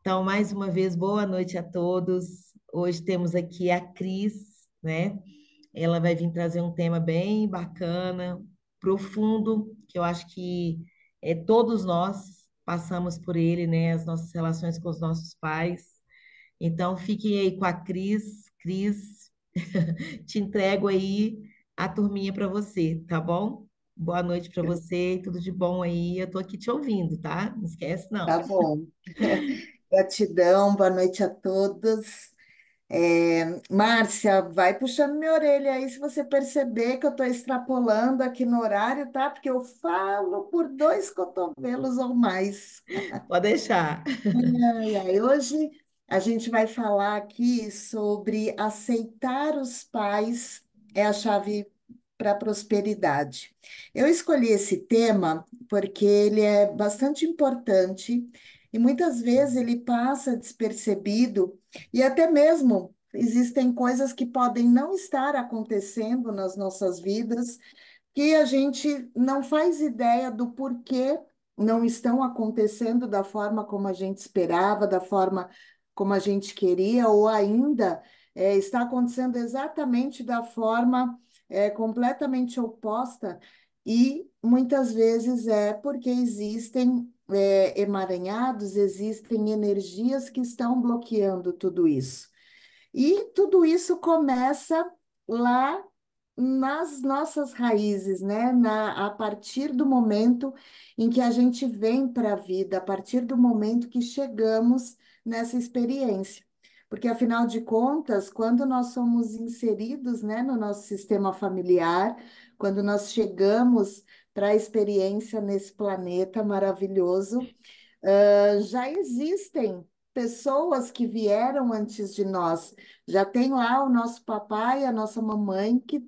Então, mais uma vez, boa noite a todos. Hoje temos aqui a Cris, né? Ela vai vir trazer um tema bem bacana, profundo, que eu acho que todos nós passamos por ele, né? As nossas relações com os nossos pais. Então, fiquem aí com a Cris. Cris, te entrego aí a turminha para você, tá bom? Boa noite para você, tudo de bom aí. Eu tô aqui te ouvindo, tá? Não esquece, não. Tá bom. Gratidão, boa noite a todos. Márcia, vai puxando minha orelha aí se você perceber que eu estou extrapolando aqui no horário, tá? Porque eu falo por dois cotovelos ou mais. Pode deixar. Ai, ai, hoje a gente vai falar aqui sobre aceitar os pais é a chave para a prosperidade. Eu escolhi esse tema porque ele é bastante importante e muitas vezes ele passa despercebido e até mesmo existem coisas que podem não estar acontecendo nas nossas vidas que a gente não faz ideia do porquê não estão acontecendo da forma como a gente esperava, da forma como a gente queria, ou ainda está acontecendo exatamente da forma completamente oposta, e muitas vezes é porque existem emaranhados, existem energias que estão bloqueando tudo isso. E tudo isso começa lá nas nossas raízes, né? A partir do momento em que a gente vem para a vida, a partir do momento que chegamos nessa experiência. Porque, afinal de contas, quando nós somos inseridos, né, no nosso sistema familiar, quando nós chegamos para a experiência nesse planeta maravilhoso, já existem pessoas que vieram antes de nós. Já tem lá o nosso papai e a nossa mamãe que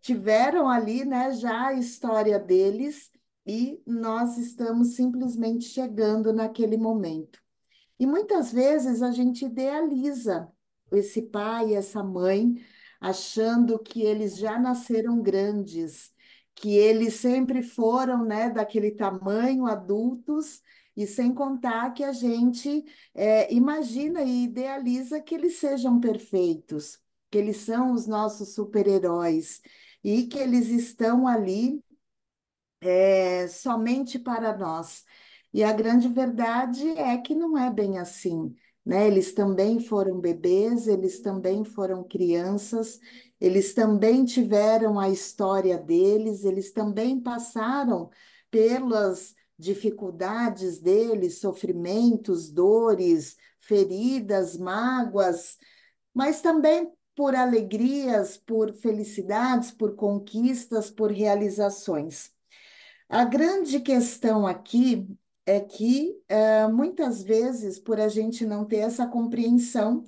tiveram ali, né, já a história deles e nós estamos simplesmente chegando naquele momento. E muitas vezes a gente idealiza esse pai e essa mãe, achando que eles já nasceram grandes, que eles sempre foram, né, daquele tamanho, adultos, e sem contar que a gente imagina e idealiza que eles sejam perfeitos, que eles são os nossos super-heróis e que eles estão ali somente para nós. E a grande verdade é que não é bem assim, né? Eles também foram bebês, eles também foram crianças, eles também tiveram a história deles, eles também passaram pelas dificuldades deles, sofrimentos, dores, feridas, mágoas, mas também por alegrias, por felicidades, por conquistas, por realizações. A grande questão aqui é que muitas vezes, por a gente não ter essa compreensão,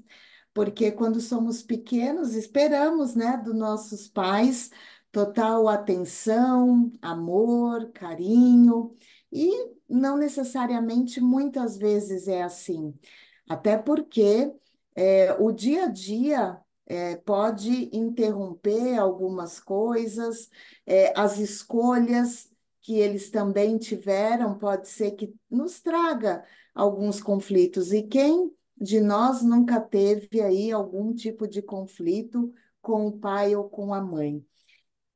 porque quando somos pequenos, esperamos, né, dos nossos pais total atenção, amor, carinho, e não necessariamente muitas vezes é assim. Até porque o dia a dia pode interromper algumas coisas, as escolhas que eles também tiveram, pode ser que nos traga alguns conflitos. E quem de nós nunca teve aí algum tipo de conflito com o pai ou com a mãe?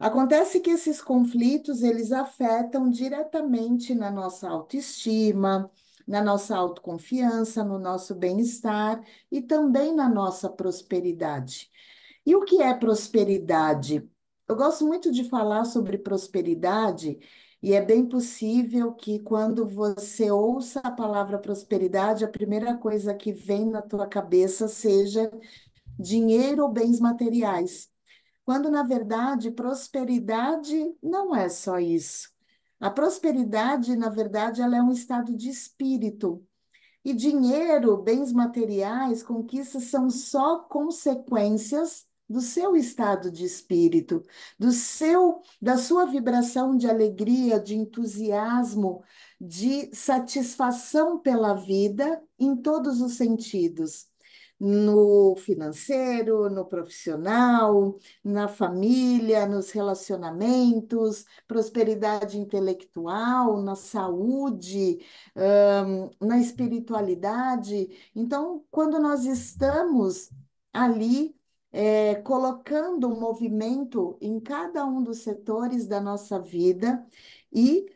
Acontece que esses conflitos, eles afetam diretamente na nossa autoestima, na nossa autoconfiança, no nosso bem-estar e também na nossa prosperidade. E o que é prosperidade? Eu gosto muito de falar sobre prosperidade, e é bem possível que quando você ouça a palavra prosperidade, a primeira coisa que vem na tua cabeça seja dinheiro ou bens materiais, quando na verdade prosperidade não é só isso. A prosperidade, na verdade, ela é um estado de espírito. E dinheiro, bens materiais, conquistas são só consequências do seu estado de espírito, da sua vibração de alegria, de entusiasmo, de satisfação pela vida em todos os sentidos. no financeiro, no profissional, na família, nos relacionamentos, prosperidade intelectual, na saúde, na espiritualidade. Então, quando nós estamos ali, colocando um movimento em cada um dos setores da nossa vida e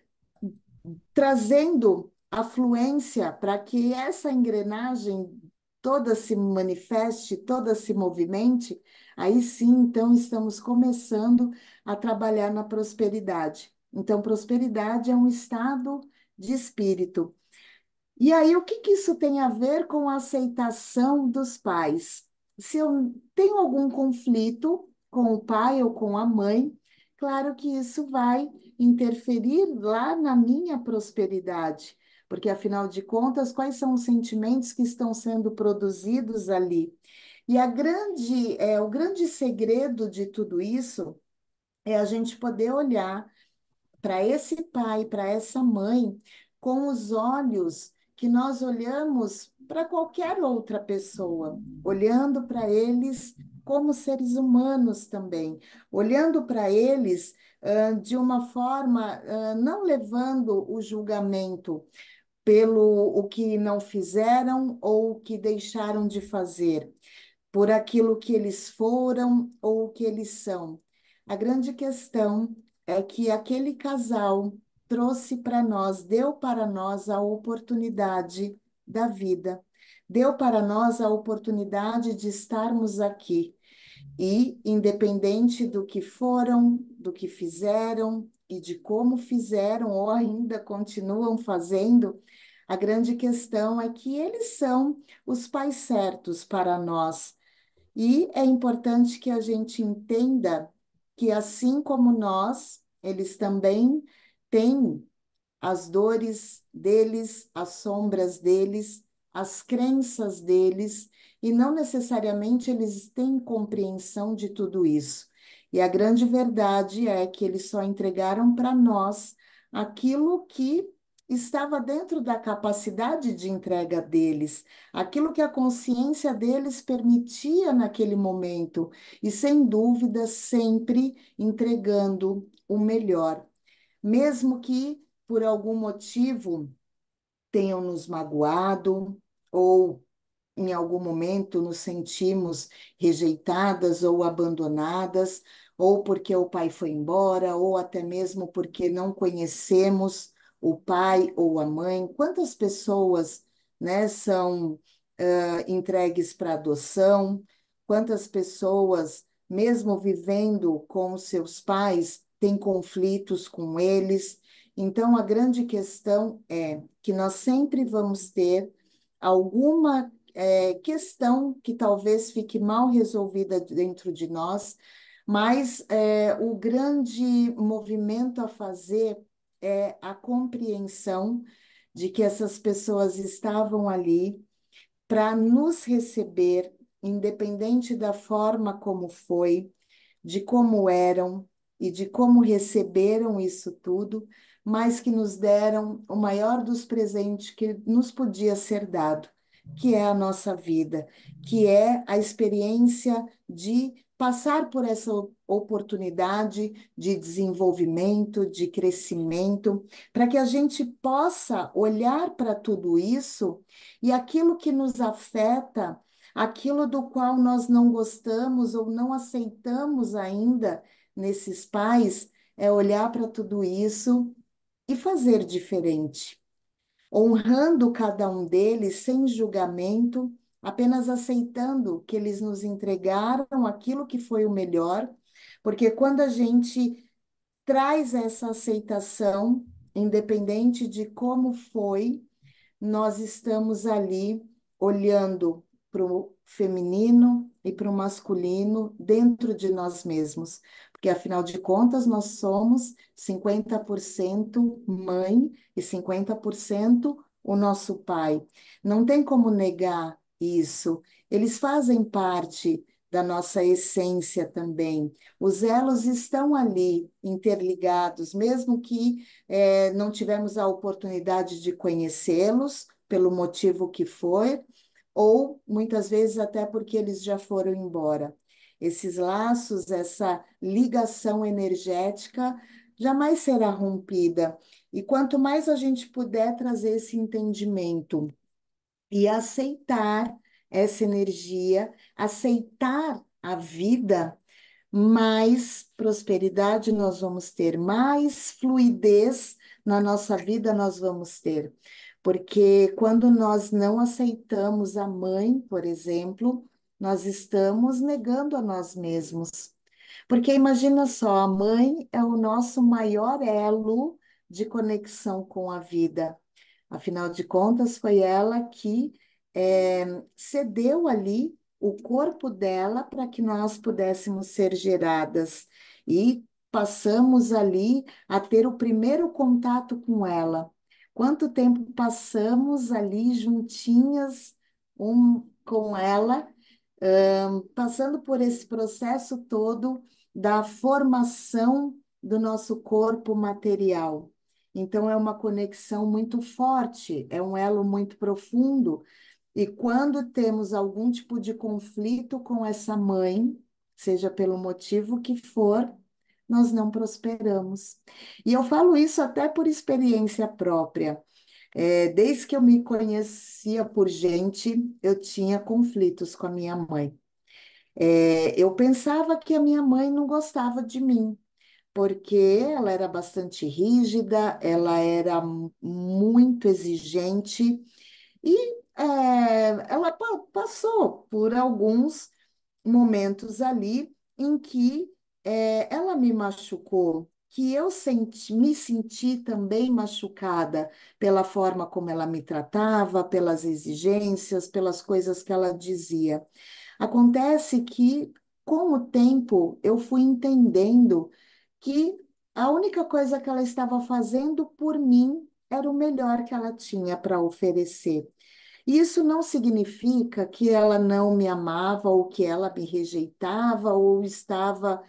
trazendo afluência para que essa engrenagem toda se manifeste, toda se movimente, aí sim, então, estamos começando a trabalhar na prosperidade. Então, prosperidade é um estado de espírito. E aí, o que que isso tem a ver com a aceitação dos pais? Se eu tenho algum conflito com o pai ou com a mãe, claro que isso vai interferir lá na minha prosperidade, porque afinal de contas, quais são os sentimentos que estão sendo produzidos ali? E o grande segredo de tudo isso é a gente poder olhar para esse pai, para essa mãe, com os olhos que nós olhamos para qualquer outra pessoa, olhando para eles como seres humanos também, olhando para eles de uma forma, não levando o julgamento pelo o que não fizeram ou o que deixaram de fazer, por aquilo que eles foram ou o que eles são. A grande questão é que aquele casal trouxe para nós, deu para nós a oportunidade da vida, deu para nós a oportunidade de estarmos aqui. E, independente do que foram, do que fizeram e de como fizeram ou ainda continuam fazendo, a grande questão é que eles são os pais certos para nós e é importante que a gente entenda que, assim como nós, eles também têm as dores deles, as sombras deles, as crenças deles, e não necessariamente eles têm compreensão de tudo isso. E a grande verdade é que eles só entregaram para nós aquilo que estava dentro da capacidade de entrega deles, aquilo que a consciência deles permitia naquele momento, e sem dúvida sempre entregando o melhor, mesmo que por algum motivo tenham nos magoado ou em algum momento nos sentimos rejeitadas ou abandonadas, ou porque o pai foi embora, ou até mesmo porque não conhecemos o pai ou a mãe. Quantas pessoas, né, são entregues para adoção? Quantas pessoas, mesmo vivendo com os seus pais, têm conflitos com eles? Então, a grande questão é que nós sempre vamos ter alguma questão que talvez fique mal resolvida dentro de nós, mas o grande movimento a fazer é a compreensão de que essas pessoas estavam ali para nos receber, independente da forma como foi, de como eram e de como receberam isso tudo, mas que nos deram o maior dos presentes que nos podia ser dado, que é a nossa vida, que é a experiência de passar por essa oportunidade de desenvolvimento, de crescimento, para que a gente possa olhar para tudo isso e aquilo que nos afeta, aquilo do qual nós não gostamos ou não aceitamos ainda nesses pais, é olhar para tudo isso e fazer diferente, honrando cada um deles sem julgamento, apenas aceitando que eles nos entregaram aquilo que foi o melhor, porque quando a gente traz essa aceitação, independente de como foi, nós estamos ali olhando para o feminino e para o masculino dentro de nós mesmos, porque afinal de contas nós somos 50% mãe e 50% o nosso pai. Não tem como negar isso. Eles fazem parte da nossa essência também. Os elos estão ali interligados, mesmo que não tivemos a oportunidade de conhecê-los, pelo motivo que foi, ou muitas vezes até porque eles já foram embora. Esses laços, essa ligação energética jamais será rompida. E quanto mais a gente puder trazer esse entendimento e aceitar essa energia, aceitar a vida, mais prosperidade nós vamos ter, mais fluidez na nossa vida nós vamos ter. Porque quando nós não aceitamos a mãe, por exemplo, nós estamos negando a nós mesmos. Porque imagina só, a mãe é o nosso maior elo de conexão com a vida. Afinal de contas, foi ela que cedeu ali o corpo dela para que nós pudéssemos ser geradas. E passamos ali a ter o primeiro contato com ela. Quanto tempo passamos ali juntinhas com ela, passando por esse processo todo da formação do nosso corpo material. Então, é uma conexão muito forte, é um elo muito profundo. E quando temos algum tipo de conflito com essa mãe, seja pelo motivo que for, nós não prosperamos. E eu falo isso até por experiência própria. Desde que eu me conhecia por gente, eu tinha conflitos com a minha mãe. Eu pensava que a minha mãe não gostava de mim porque ela era bastante rígida, ela era muito exigente e ela passou por alguns momentos ali em que ela me machucou, que eu me senti também machucada pela forma como ela me tratava, pelas exigências, pelas coisas que ela dizia. Acontece que, com o tempo, eu fui entendendo que a única coisa que ela estava fazendo por mim era o melhor que ela tinha para oferecer. Isso não significa que ela não me amava, ou que ela me rejeitava, ou estava,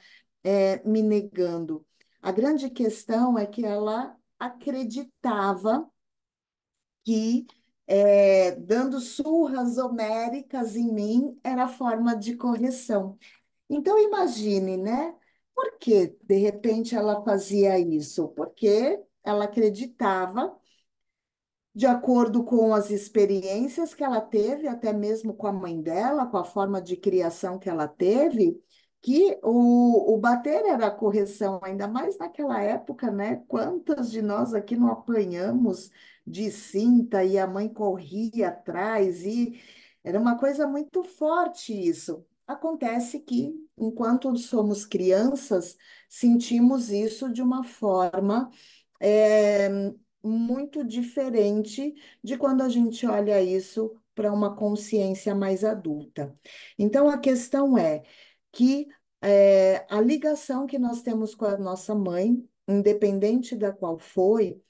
me negando. A grande questão é que ela acreditava que dando surras homéricas em mim era forma de correção. Então, imagine, né? Por que, de repente, ela fazia isso? Porque ela acreditava, de acordo com as experiências que ela teve, até mesmo com a mãe dela, com a forma de criação que ela teve, que o bater era a correção, ainda mais naquela época, né? Quantas de nós aqui não apanhamos de cinta e a mãe corria atrás, e era uma coisa muito forte isso. Acontece que, enquanto somos crianças, sentimos isso de uma forma. é, Muito diferente de quando a gente olha isso para uma consciência mais adulta. Então, a questão é que a ligação que nós temos com a nossa mãe, independente da qual foi,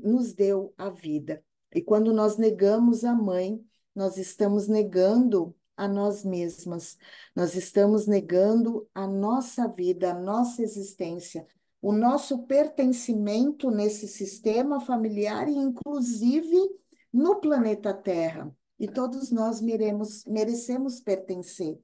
nos deu a vida. E quando nós negamos a mãe, nós estamos negando a nós mesmas, nós estamos negando a nossa vida, a nossa existência, o nosso pertencimento nesse sistema familiar e, inclusive, no planeta Terra. E todos nós merecemos pertencer.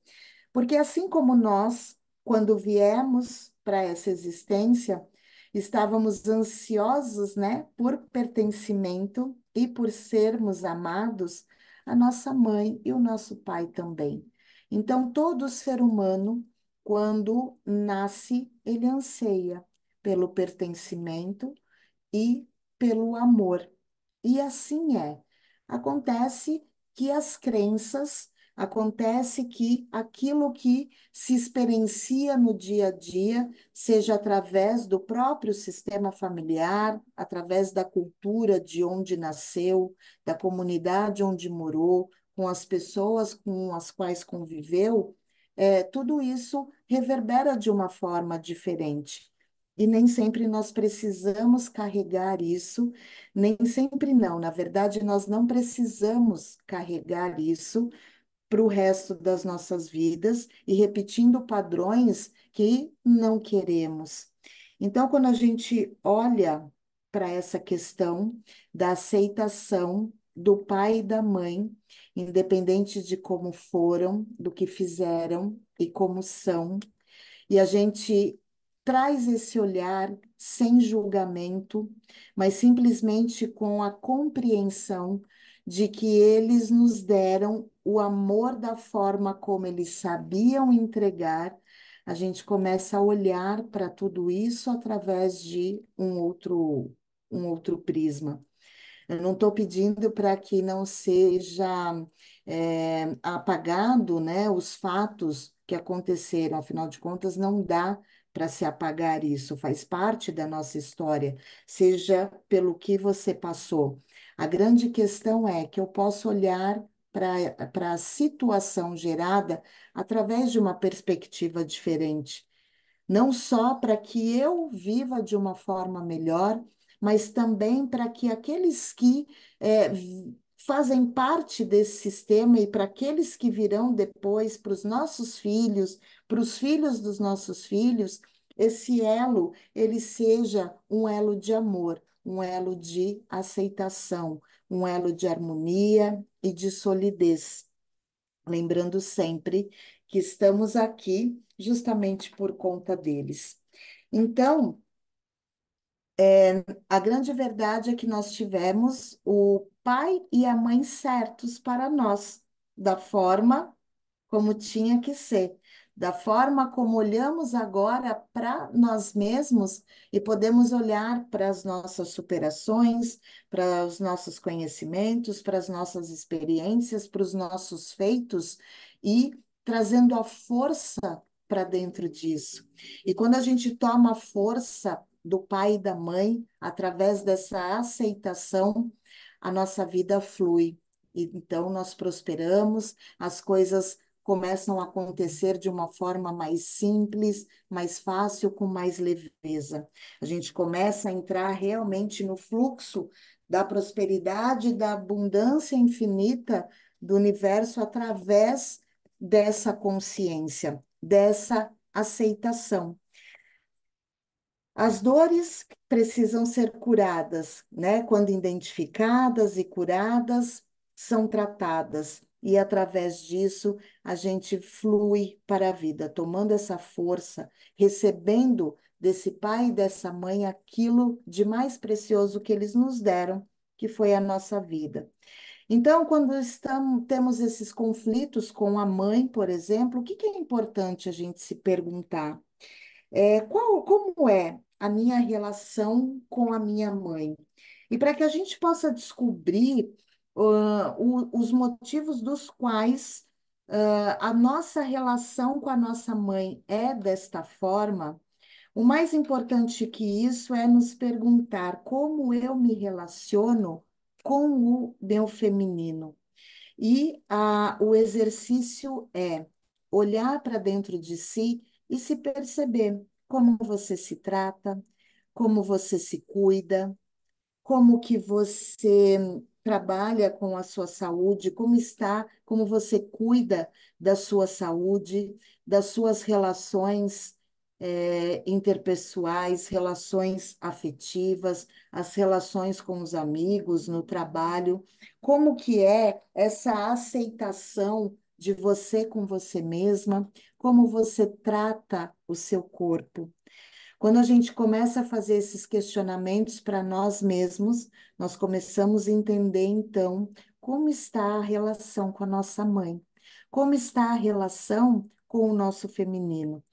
Porque assim como nós, quando viemos para essa existência, estávamos ansiosos, né, por pertencimento e por sermos amados, a nossa mãe e o nosso pai também. Então, todo ser humano, quando nasce, ele anseia pelo pertencimento e pelo amor. E assim é. Acontece que as crenças, acontece que aquilo que se experiencia no dia a dia, seja através do próprio sistema familiar, através da cultura de onde nasceu, da comunidade onde morou, com as pessoas com as quais conviveu, tudo isso reverbera de uma forma diferente. E nem sempre nós precisamos carregar isso, nem sempre não. Na verdade, nós não precisamos carregar isso para o resto das nossas vidas e repetindo padrões que não queremos. Então, quando a gente olha para essa questão da aceitação do pai e da mãe, independente de como foram, do que fizeram e como são, e a gente traz esse olhar sem julgamento, mas simplesmente com a compreensão de que eles nos deram o amor da forma como eles sabiam entregar. A gente começa a olhar para tudo isso através de um outro prisma. Eu não estou pedindo para que não seja apagado, né, os fatos que aconteceram. Afinal de contas, não dá para se apagar isso, faz parte da nossa história, seja pelo que você passou. A grande questão é que eu posso olhar para a situação gerada através de uma perspectiva diferente, não só para que eu viva de uma forma melhor, mas também para que aqueles que fazem parte desse sistema e para aqueles que virão depois, para os nossos filhos, para os filhos dos nossos filhos, esse elo ele seja um elo de amor, um elo de aceitação, um elo de harmonia e de solidez. Lembrando sempre que estamos aqui justamente por conta deles. Então, a grande verdade é que nós tivemos o pai e a mãe certos para nós, da forma como tinha que ser, da forma como olhamos agora para nós mesmos e podemos olhar para as nossas superações, para os nossos conhecimentos, para as nossas experiências, para os nossos feitos e trazendo a força para dentro disso. E quando a gente toma a força do pai e da mãe, através dessa aceitação, a nossa vida flui. E então nós prosperamos, as coisas começam a acontecer de uma forma mais simples, mais fácil, com mais leveza. A gente começa a entrar realmente no fluxo da prosperidade, da abundância infinita do universo através dessa consciência, dessa aceitação. As dores precisam ser curadas, né? Quando identificadas e curadas, são tratadas. E através disso, a gente flui para a vida, tomando essa força, recebendo desse pai e dessa mãe aquilo de mais precioso que eles nos deram, que foi a nossa vida. Então, quando temos esses conflitos com a mãe, por exemplo, o que que é importante a gente se perguntar? Como é a minha relação com a minha mãe? E para que a gente possa descobrir os motivos dos quais a nossa relação com a nossa mãe é desta forma, o mais importante que isso é nos perguntar como eu me relaciono com o meu feminino. E o exercício é olhar para dentro de si e se perceber como você se trata, como você se cuida, como que você trabalha com a sua saúde, como você cuida da sua saúde, das suas relações interpessoais, relações afetivas, as relações com os amigos, no trabalho, como que é essa aceitação de você com você mesma, como você trata o seu corpo. Quando a gente começa a fazer esses questionamentos para nós mesmos, nós começamos a entender, então, como está a relação com a nossa mãe, como está a relação com o nosso feminino.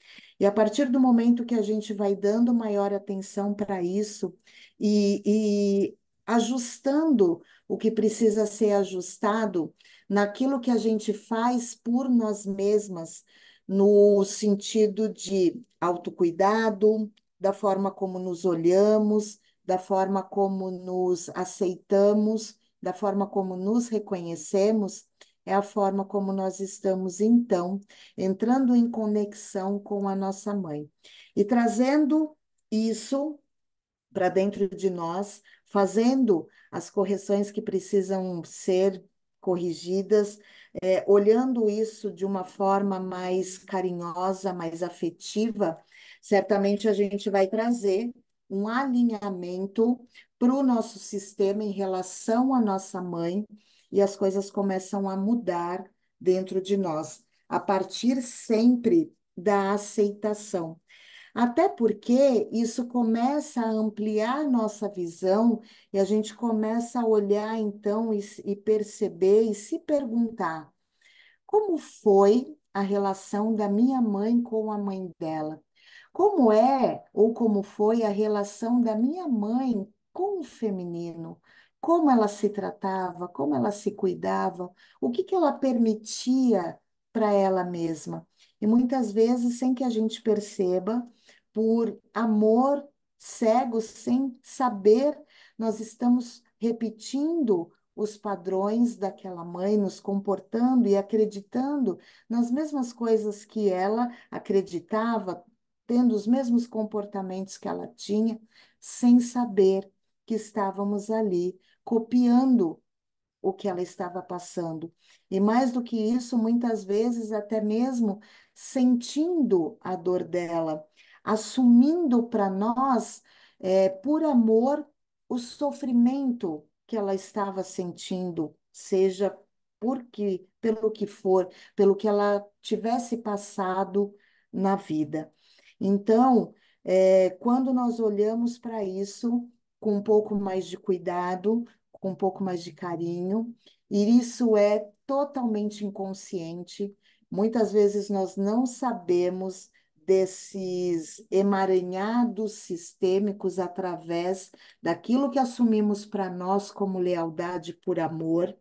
E a partir do momento que a gente vai dando maior atenção para isso e ajustando o que precisa ser ajustado naquilo que a gente faz por nós mesmas, no sentido de autocuidado, da forma como nos olhamos, da forma como nos aceitamos, da forma como nos reconhecemos, é a forma como nós estamos, então, entrando em conexão com a nossa mãe e trazendo isso para dentro de nós, fazendo as correções que precisam ser corrigidas, olhando isso de uma forma mais carinhosa, mais afetiva, certamente a gente vai trazer um alinhamento para o nosso sistema em relação à nossa mãe, e as coisas começam a mudar dentro de nós, a partir sempre da aceitação. Até porque isso começa a ampliar nossa visão e a gente começa a olhar então e perceber e se perguntar: como foi a relação da minha mãe com a mãe dela? Como é ou como foi a relação da minha mãe com o feminino? Como ela se tratava, como ela se cuidava, o que que ela permitia para ela mesma? E muitas vezes, sem que a gente perceba, por amor cego, sem saber, nós estamos repetindo os padrões daquela mãe, nos comportando e acreditando nas mesmas coisas que ela acreditava, tendo os mesmos comportamentos que ela tinha, sem saber que estávamos ali copiando o que ela estava passando. E mais do que isso, muitas vezes até mesmo sentindo a dor dela, assumindo para nós, por amor, o sofrimento que ela estava sentindo, seja pelo que for, pelo que ela tivesse passado na vida. Então, quando nós olhamos para isso com um pouco mais de cuidado, com um pouco mais de carinho, e isso é totalmente inconsciente. Muitas vezes nós não sabemos desses emaranhados sistêmicos através daquilo que assumimos para nós como lealdade por amor,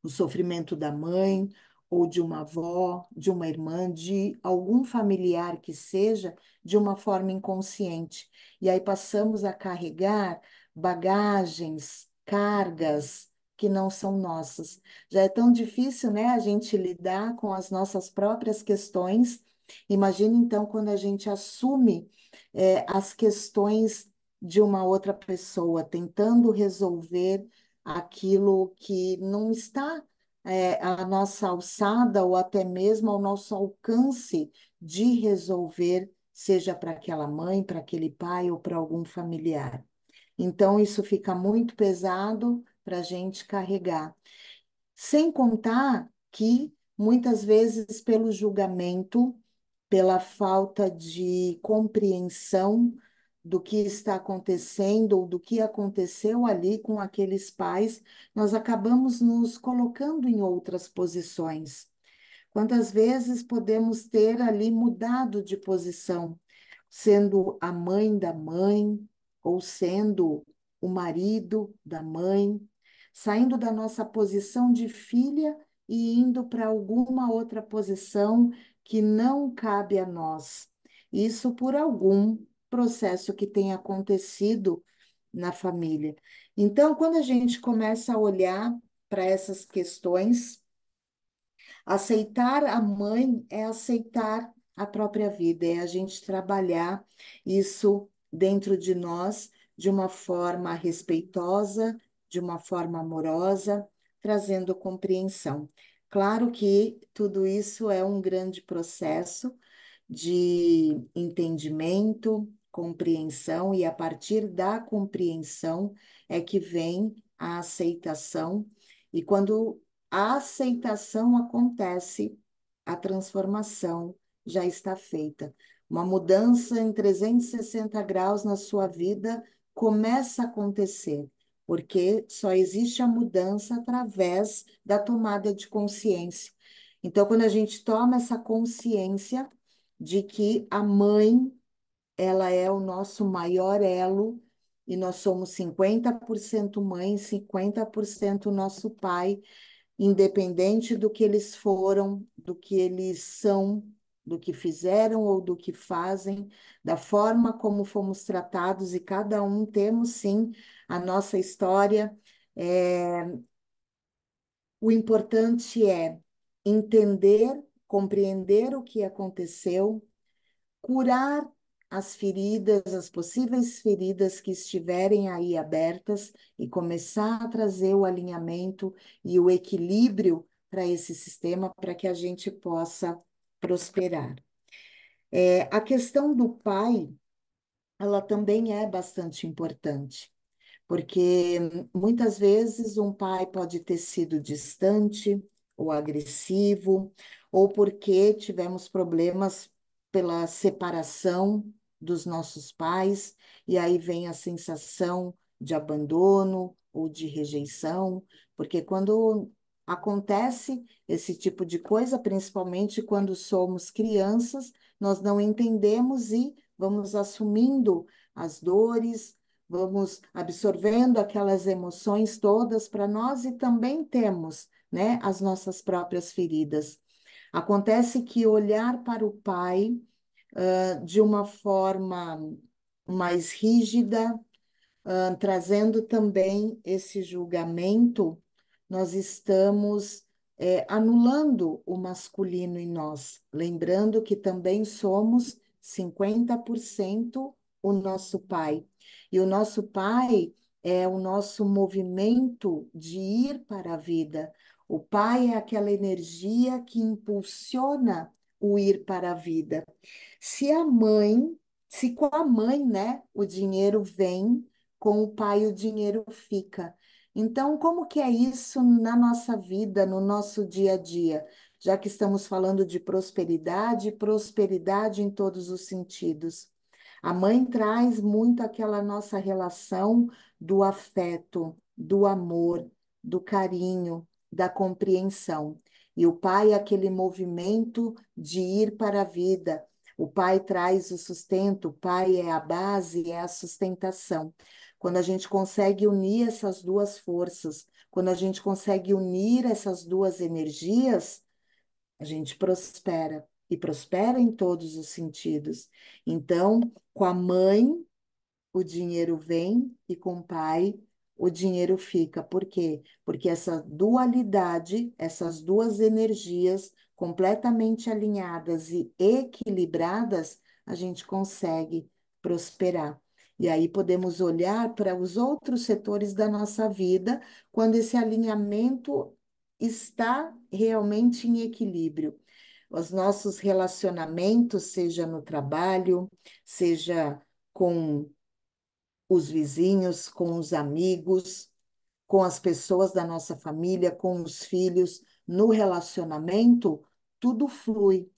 o sofrimento da mãe, ou de uma avó, de uma irmã, de algum familiar que seja, de uma forma inconsciente. E aí passamos a carregar bagagens, cargas que não são nossas. Já é tão difícil, né, a gente lidar com as nossas próprias questões. Imagine então quando a gente assume, as questões de uma outra pessoa, tentando resolver aquilo que não está, à nossa alçada ou até mesmo ao nosso alcance de resolver, seja para aquela mãe, para aquele pai ou para algum familiar. Então, isso fica muito pesado para a gente carregar. Sem contar que, muitas vezes, pelo julgamento, pela falta de compreensão do que está acontecendo ou do que aconteceu ali com aqueles pais, nós acabamos nos colocando em outras posições. Quantas vezes podemos ter ali mudado de posição, sendo a mãe da mãe, ou sendo o marido da mãe, saindo da nossa posição de filha e indo para alguma outra posição que não cabe a nós. Isso por algum processo que tenha acontecido na família. Então, quando a gente começa a olhar para essas questões, aceitar a mãe é aceitar a própria vida, é a gente trabalhar isso dentro de nós de uma forma respeitosa, de uma forma amorosa, trazendo compreensão. Claro que tudo isso é um grande processo de entendimento, compreensão, e a partir da compreensão é que vem a aceitação, e quando a aceitação acontece, a transformação já está feita. Uma mudança em 360 graus na sua vida começa a acontecer, porque só existe a mudança através da tomada de consciência. Então, quando a gente toma essa consciência de que a mãe, ela é o nosso maior elo, e nós somos 50% mãe, 50% nosso pai, independente do que eles foram, do que eles são, do que fizeram ou do que fazem, da forma como fomos tratados, e cada um temos sim a nossa história. É, o importante é entender, compreender o que aconteceu, curar as feridas, as possíveis feridas que estiverem aí abertas, e começar a trazer o alinhamento e o equilíbrio para esse sistema, para que a gente possa prosperar. A questão do pai, ela também é bastante importante. porque muitas vezes um pai pode ter sido distante ou agressivo, ou porque tivemos problemas pela separação dos nossos pais, e aí vem a sensação de abandono ou de rejeição, porque quando acontece esse tipo de coisa, principalmente quando somos crianças, nós não entendemos e vamos assumindo as dores, vamos absorvendo aquelas emoções todas para nós e também temos, né, as nossas próprias feridas. Acontece que olhar para o pai, de uma forma mais rígida, trazendo também esse julgamento, nós estamos anulando o masculino em nós, lembrando que também somos 50% o nosso pai. E o nosso pai é o nosso movimento de ir para a vida. O pai é aquela energia que impulsiona o ir para a vida. Se a mãe, se com a mãe, né, o dinheiro vem, com o pai o dinheiro fica. Então, como que é isso na nossa vida, no nosso dia a dia? Já que estamos falando de prosperidade, prosperidade em todos os sentidos. A mãe traz muito aquela nossa relação do afeto, do amor, do carinho, da compreensão. E o pai é aquele movimento de ir para a vida. O pai traz o sustento, o pai é a base, é a sustentação. Quando a gente consegue unir essas duas forças, quando a gente consegue unir essas duas energias, a gente prospera e prospera em todos os sentidos. Então, com a mãe, o dinheiro vem e com o pai o dinheiro fica. Por quê? Porque essa dualidade, essas duas energias completamente alinhadas e equilibradas, a gente consegue prosperar. E aí podemos olhar para os outros setores da nossa vida quando esse alinhamento está realmente em equilíbrio. Os nossos relacionamentos, seja no trabalho, seja com os vizinhos, com os amigos, com as pessoas da nossa família, com os filhos, no relacionamento, tudo flui.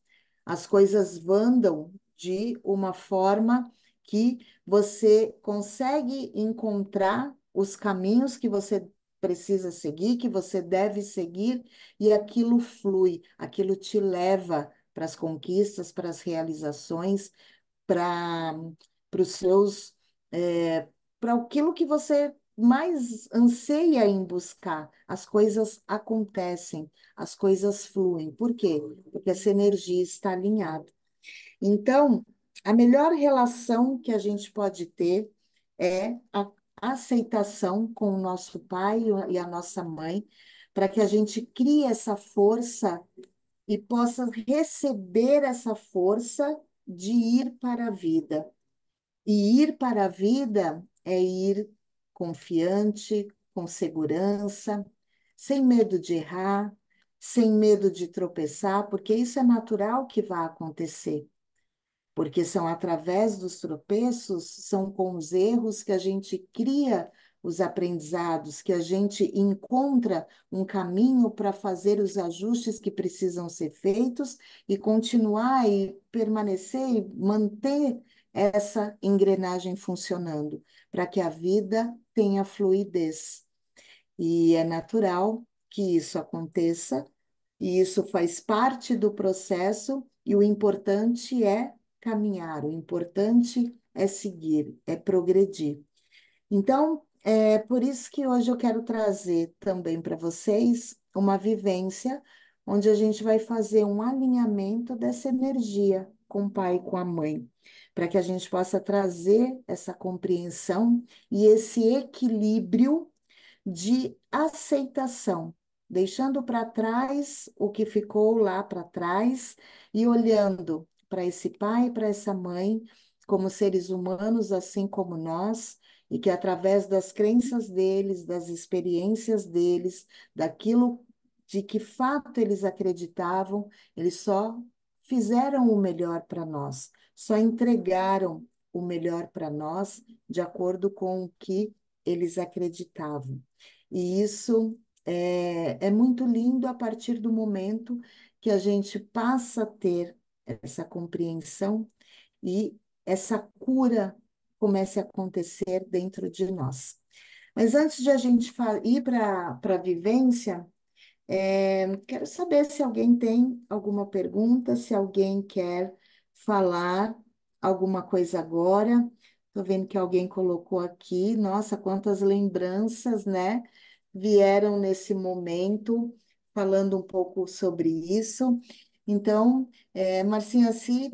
As coisas andam de uma forma que você consegue encontrar os caminhos que você precisa seguir, que você deve seguir, e aquilo flui, aquilo te leva para as conquistas, para as realizações, para os seus, para aquilo que você mais anseia em buscar. As coisas acontecem, as coisas fluem. Por quê? Porque essa energia está alinhada. Então, a melhor relação que a gente pode ter é a aceitação com o nosso pai e a nossa mãe, para que a gente crie essa força e possa receber essa força de ir para a vida. E ir para a vida é ir confiante, com segurança, sem medo de errar, sem medo de tropeçar, porque isso é natural que vai acontecer porque são através dos tropeços, são com os erros que a gente cria os aprendizados, que a gente encontra um caminho para fazer os ajustes que precisam ser feitos e continuar e permanecer e manter essa engrenagem funcionando, para que a vida tenha fluidez. E é natural que isso aconteça, e isso faz parte do processo, e o importante é caminhar, o importante é seguir, é progredir. Então, é por isso que hoje eu quero trazer também para vocês uma vivência onde a gente vai fazer um alinhamento dessa energia com o pai e com a mãe, para que a gente possa trazer essa compreensão e esse equilíbrio de aceitação, deixando para trás o que ficou lá para trás e olhando para esse pai e para essa mãe como seres humanos, assim como nós, e que através das crenças deles, das experiências deles, daquilo de que fato eles acreditavam, eles só fizeram o melhor para nós, só entregaram o melhor para nós de acordo com o que eles acreditavam. E isso é muito lindo a partir do momento que a gente passa a ter essa compreensão e essa cura comece a acontecer dentro de nós. Mas antes de a gente ir para a vivência, quero saber se alguém tem alguma pergunta, se alguém quer falar alguma coisa agora. Estou vendo que alguém colocou aqui, nossa, quantas lembranças, né, vieram nesse momento, falando um pouco sobre isso. Então, Marcinha, se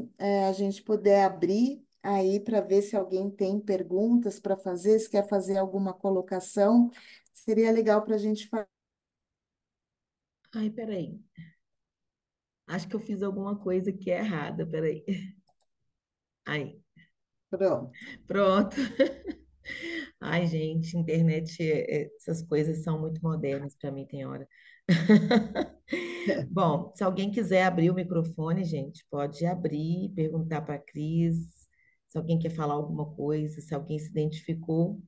a gente puder abrir aí para ver se alguém tem perguntas para fazer, se quer fazer alguma colocação, seria legal para a gente falar. Ai, peraí. Acho que eu fiz alguma coisa que é errada, peraí. Aí, Pronto. pronto. Ai, gente, internet, essas coisas são muito modernas para mim, tem hora. Bom, se alguém quiser abrir o microfone, gente, pode abrir, perguntar para a Cris, se alguém quer falar alguma coisa, se alguém se identificou,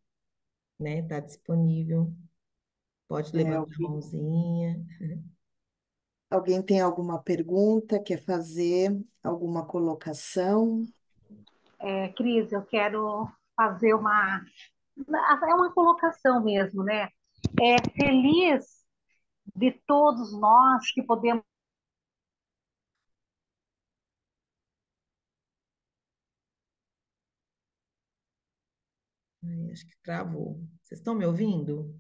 né, está disponível, pode É, levantar a mãozinha. alguém tem alguma pergunta, quer fazer alguma colocação? Cris, eu quero fazer é uma colocação mesmo, né? É feliz de todos nós que podemos. Ai, acho que travou. Vocês estão me ouvindo?